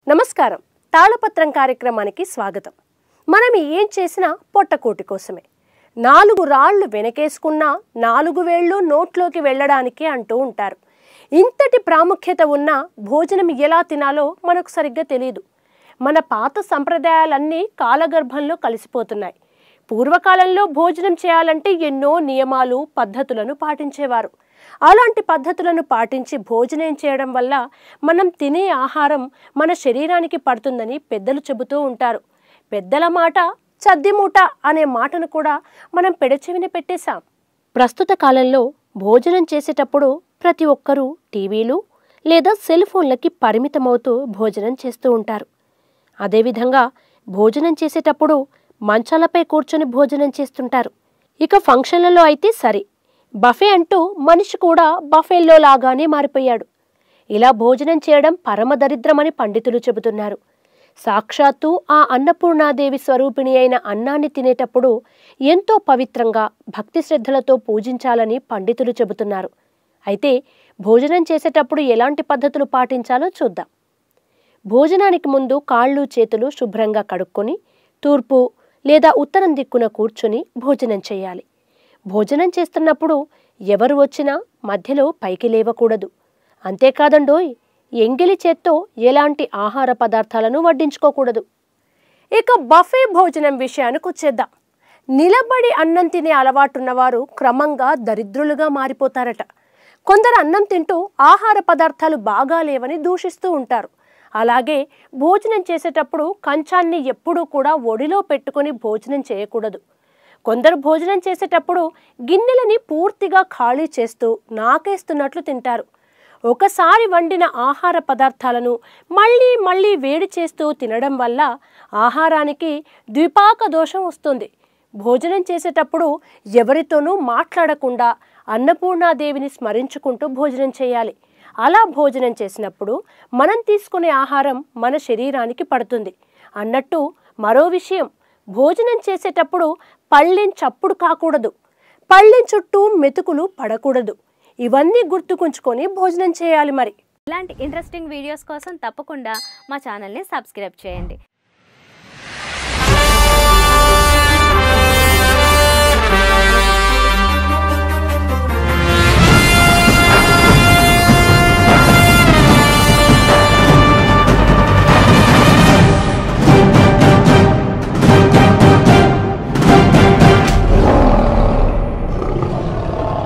నమస్కారం. తాళపత్రం కార్యక్రమానికి స్వాగతం. మనం ఏం చేసినా పొట్టకోటి కోసమే. 4 రాళ్ళు వెనకేసుకున్నా 4 వేళ్ళు నోట్లోకి వెళ్ళడానికి అంటూ ఉంటారు. ఇంతటి ప్రాముఖ్యత ఉన్న భోజనం ఎలా తినాలో మనకు సరిగ్గా తెలియదు. మన పాత సంప్రదాయాలన్నీ కాలగర్భంలో కలిసిపోతున్నాయి. పూర్వకాలంలో భోజనం చేయాలంటే ఎన్నో నియమాలు, పద్ధతులను పాటించేవారు. అలాంటి పద్ధతులను పాటించి భోజనం చేయడం వల్ల మనం తినే ఆహారం మన శరీరానికి పడుతుందని పెద్దలు చెబుతూ ఉంటారు. పెద్దల మాట చద్దిమూట అనే మాటను కూడా మనం పెడచెవిన పెట్టేశాం. ప్రస్తుత కాలంలో భోజనం చేసేటప్పుడు ప్రతి ఒక్కరూ టీవీలు లేదా సెల్ ఫోన్లకి పరిమితమవుతూ భోజనం చేస్తూ ఉంటారు. అదేవిధంగా భోజనం చేసేటప్పుడు మంచాలపై కూర్చొని భోజనం చేస్తుంటారు. ఇక ఫంక్షన్లలో అయితే సరే, బఫే అంటూ మనిషి కూడా బఫేల్లో లాగానే మారిపోయాడు. ఇలా భోజనం చేయడం పరమదరిద్రమని పండితులు చెబుతున్నారు. సాక్షాత్తు ఆ అన్నపూర్ణాదేవి స్వరూపిణి అయిన అన్నాన్ని తినేటప్పుడు ఎంతో పవిత్రంగా భక్తి శ్రద్ధలతో పూజించాలని పండితులు చెబుతున్నారు. అయితే భోజనం చేసేటప్పుడు ఎలాంటి పద్ధతులు పాటించాలో చూద్దాం. భోజనానికి ముందు కాళ్ళు చేతులు శుభ్రంగా కడుక్కొని తూర్పు లేదా ఉత్తరం దిక్కున కూర్చొని భోజనం చేయాలి. భోజనం చేస్తున్నప్పుడు ఎవరు వచ్చినా మధ్యలో పైకి లేవకూడదు. అంతేకాదండోయ్, ఎంగిలి చేత్తో ఎలాంటి ఆహార పదార్థాలను వడ్డించుకోకూడదు. ఇక బఫే భోజనం విషయానికి వచ్చేద్దాం. నిలబడి అన్నం తినే అలవాటున్నవారు క్రమంగా దరిద్రులుగా మారిపోతారట. కొందరు అన్నం తింటూ ఆహార పదార్థాలు బాగా లేవని దూషిస్తూ ఉంటారు. అలాగే భోజనం చేసేటప్పుడు కంచాన్ని ఎప్పుడూ కూడా ఒడిలో పెట్టుకొని భోజనం చేయకూడదు. కొందరు భోజనం చేసేటప్పుడు గిన్నెలని పూర్తిగా ఖాళీ చేస్తూ నాకేస్తున్నట్లు తింటారు. ఒకసారి వండిన ఆహార పదార్థాలను మళ్ళీ మళ్ళీ వేడి చేస్తూ తినడం వల్ల ఆహారానికి ద్విపాక దోషం వస్తుంది. భోజనం చేసేటప్పుడు ఎవరితోనూ మాట్లాడకుండా అన్నపూర్ణాదేవిని స్మరించుకుంటూ భోజనం చేయాలి. అలా భోజనం చేసినప్పుడు మనం తీసుకునే ఆహారం మన శరీరానికి పడుతుంది. అన్నట్టు మరో విషయం, భోజనం చేసేటప్పుడు పళ్ళెం చప్పుడు కాకూడదు. పళ్ళెం చుట్టూ మెతుకులు పడకూడదు. ఇవన్నీ గుర్తుకుంచుకొని భోజనం చేయాలి. మరి ఇలాంటి ఇంట్రెస్టింగ్ వీడియోస్ కోసం తప్పకుండా మా ఛానల్ని సబ్స్క్రైబ్ చేయండి.